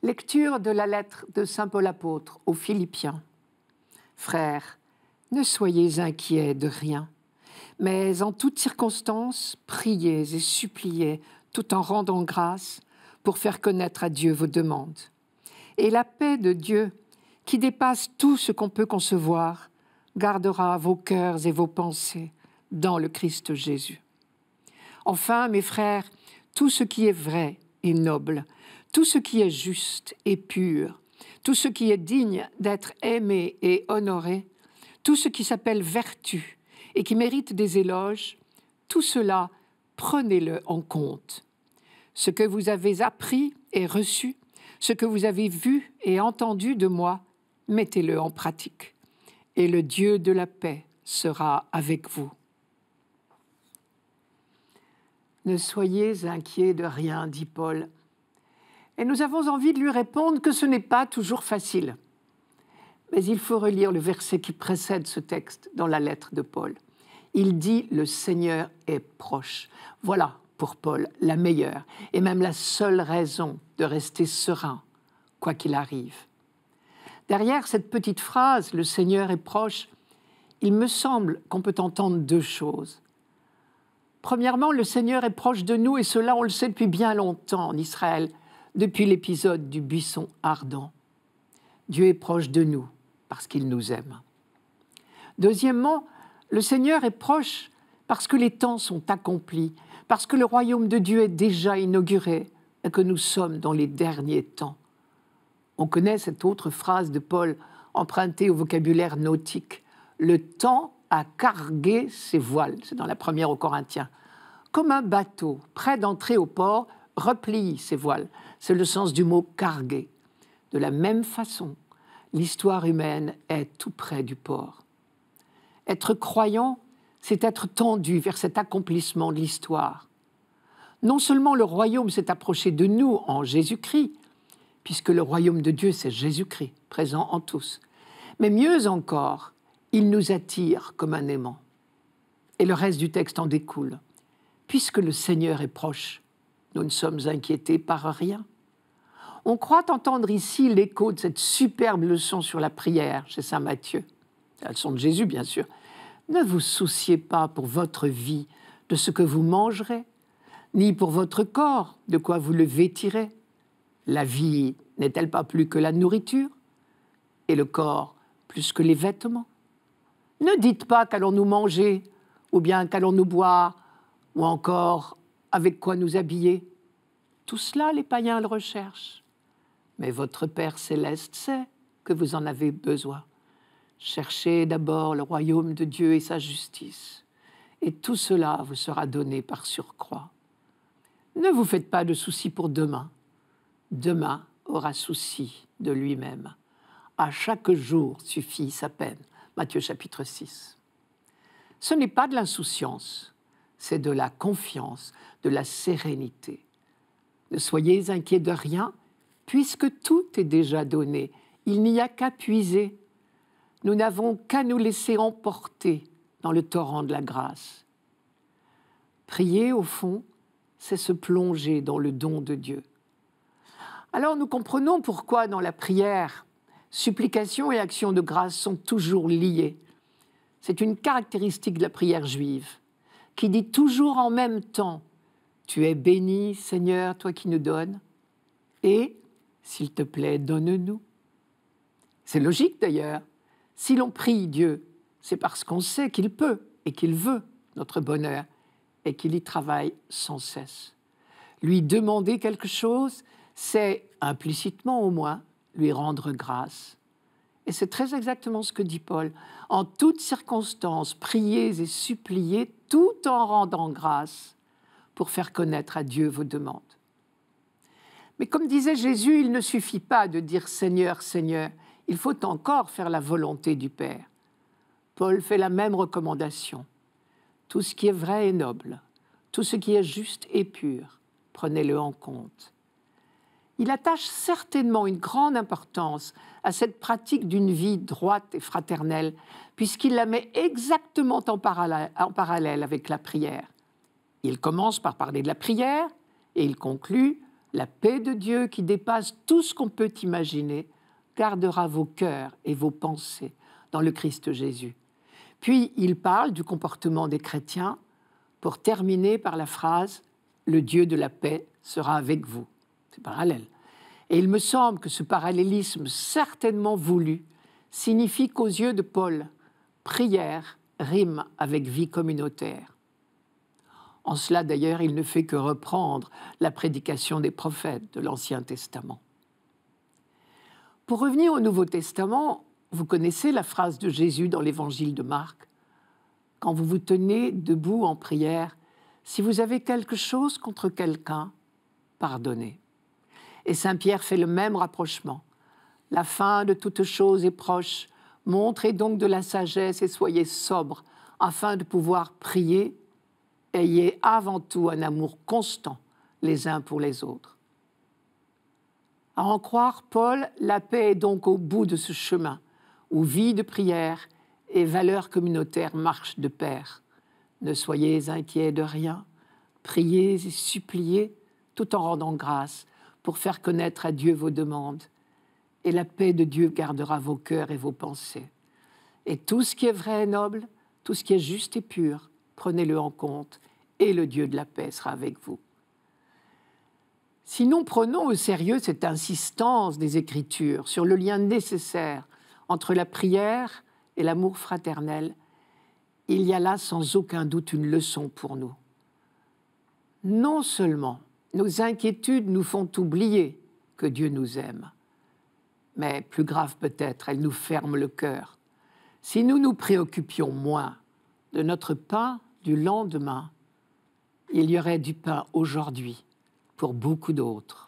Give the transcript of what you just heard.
Lecture de la lettre de saint Paul apôtre aux Philippiens. Frères, ne soyez inquiets de rien, mais en toutes circonstances, priez et suppliez tout en rendant grâce pour faire connaître à Dieu vos demandes. Et la paix de Dieu, qui dépasse tout ce qu'on peut concevoir, gardera vos cœurs et vos pensées dans le Christ Jésus. Enfin, mes frères, tout ce qui est vrai et noble, tout ce qui est juste et pur, tout ce qui est digne d'être aimé et honoré, tout ce qui s'appelle vertu et qui mérite des éloges, tout cela, prenez-le en compte. Ce que vous avez appris et reçu, ce que vous avez vu et entendu de moi, mettez-le en pratique. Et le Dieu de la paix sera avec vous. Ne soyez inquiets de rien, dit Paul. Et nous avons envie de lui répondre que ce n'est pas toujours facile. Mais il faut relire le verset qui précède ce texte dans la lettre de Paul. Il dit « Le Seigneur est proche ». Voilà, pour Paul, la meilleure et même la seule raison de rester serein, quoi qu'il arrive. Derrière cette petite phrase « Le Seigneur est proche », il me semble qu'on peut entendre deux choses. Premièrement, le Seigneur est proche de nous, et cela on le sait depuis bien longtemps en Israël, depuis l'épisode du buisson ardent. Dieu est proche de nous parce qu'il nous aime. Deuxièmement, le Seigneur est proche parce que les temps sont accomplis, parce que le royaume de Dieu est déjà inauguré et que nous sommes dans les derniers temps. On connaît cette autre phrase de Paul empruntée au vocabulaire nautique. Le temps a cargué ses voiles, c'est dans la première aux Corinthiens. Comme un bateau prêt d'entrer au port replie ses voiles. C'est le sens du mot carguer. De la même façon, l'histoire humaine est tout près du port. Être croyant, c'est être tendu vers cet accomplissement de l'histoire. Non seulement le royaume s'est approché de nous en Jésus-Christ, puisque le royaume de Dieu, c'est Jésus-Christ, présent en tous, mais mieux encore, il nous attire comme un aimant. Et le reste du texte en découle. Puisque le Seigneur est proche, nous ne sommes inquiétés par rien. On croit entendre ici l'écho de cette superbe leçon sur la prière chez saint Matthieu. La leçon de Jésus, bien sûr. Ne vous souciez pas pour votre vie de ce que vous mangerez, ni pour votre corps de quoi vous le vêtirez. La vie n'est-elle pas plus que la nourriture, et le corps plus que les vêtements? Ne dites pas qu'allons-nous manger, ou bien qu'allons-nous boire, ou encore avec quoi nous habiller. Tout cela, les païens le recherchent. Mais votre Père céleste sait que vous en avez besoin. Cherchez d'abord le royaume de Dieu et sa justice, et tout cela vous sera donné par surcroît. Ne vous faites pas de soucis pour demain. Demain aura souci de lui-même. À chaque jour suffit sa peine. Matthieu chapitre 6. Ce n'est pas de l'insouciance, c'est de la confiance, de la sérénité. Ne soyez inquiets de rien, puisque tout est déjà donné. Il n'y a qu'à puiser. Nous n'avons qu'à nous laisser emporter dans le torrent de la grâce. Prier, au fond, c'est se plonger dans le don de Dieu. Alors nous comprenons pourquoi dans la prière, supplication et action de grâce sont toujours liées. C'est une caractéristique de la prière juive, qui dit toujours en même temps « Tu es béni, Seigneur, toi qui nous donnes, et, s'il te plaît, donne-nous. » C'est logique d'ailleurs. Si l'on prie Dieu, c'est parce qu'on sait qu'il peut et qu'il veut notre bonheur et qu'il y travaille sans cesse. Lui demander quelque chose, c'est, implicitement au moins, lui rendre grâce. Et c'est très exactement ce que dit Paul. En toutes circonstances, priez et suppliez tout en rendant grâce pour faire connaître à Dieu vos demandes. Mais comme disait Jésus, il ne suffit pas de dire « Seigneur, Seigneur », il faut encore faire la volonté du Père. Paul fait la même recommandation. Tout ce qui est vrai et noble, tout ce qui est juste et pur, prenez-le en compte. Il attache certainement une grande importance à cette pratique d'une vie droite et fraternelle, puisqu'il la met exactement en parallèle avec la prière. Il commence par parler de la prière et il conclut La paix de Dieu qui dépasse tout ce qu'on peut imaginer gardera vos cœurs et vos pensées dans le Christ Jésus. Puis il parle du comportement des chrétiens pour terminer par la phrase « Le Dieu de la paix sera avec vous ». C'est parallèle. Et il me semble que ce parallélisme certainement voulu signifie qu'aux yeux de Paul, prière rime avec vie communautaire. En cela, d'ailleurs, il ne fait que reprendre la prédication des prophètes de l'Ancien Testament. Pour revenir au Nouveau Testament, vous connaissez la phrase de Jésus dans l'Évangile de Marc. « Quand vous vous tenez debout en prière, si vous avez quelque chose contre quelqu'un, pardonnez. » Et Saint Pierre fait le même rapprochement. « La fin de toute chose est proche. Montrez donc de la sagesse et soyez sobres, afin de pouvoir prier. Ayez avant tout un amour constant les uns pour les autres. » À en croire Paul, la paix est donc au bout de ce chemin où vie de prière et valeurs communautaires marchent de pair. Ne soyez inquiets de rien, priez et suppliez tout en rendant grâce pour faire connaître à Dieu vos demandes. Et la paix de Dieu gardera vos cœurs et vos pensées. Et tout ce qui est vrai et noble, tout ce qui est juste et pur, prenez-le en compte, et le Dieu de la paix sera avec vous. Sinon, prenons au sérieux cette insistance des Écritures sur le lien nécessaire entre la prière et l'amour fraternel. Il y a là sans aucun doute une leçon pour nous. Non seulement nos inquiétudes nous font oublier que Dieu nous aime, mais plus grave peut-être, elles nous ferment le cœur. Si nous nous préoccupions moins de notre pain du lendemain, il y aurait du pain aujourd'hui pour beaucoup d'autres.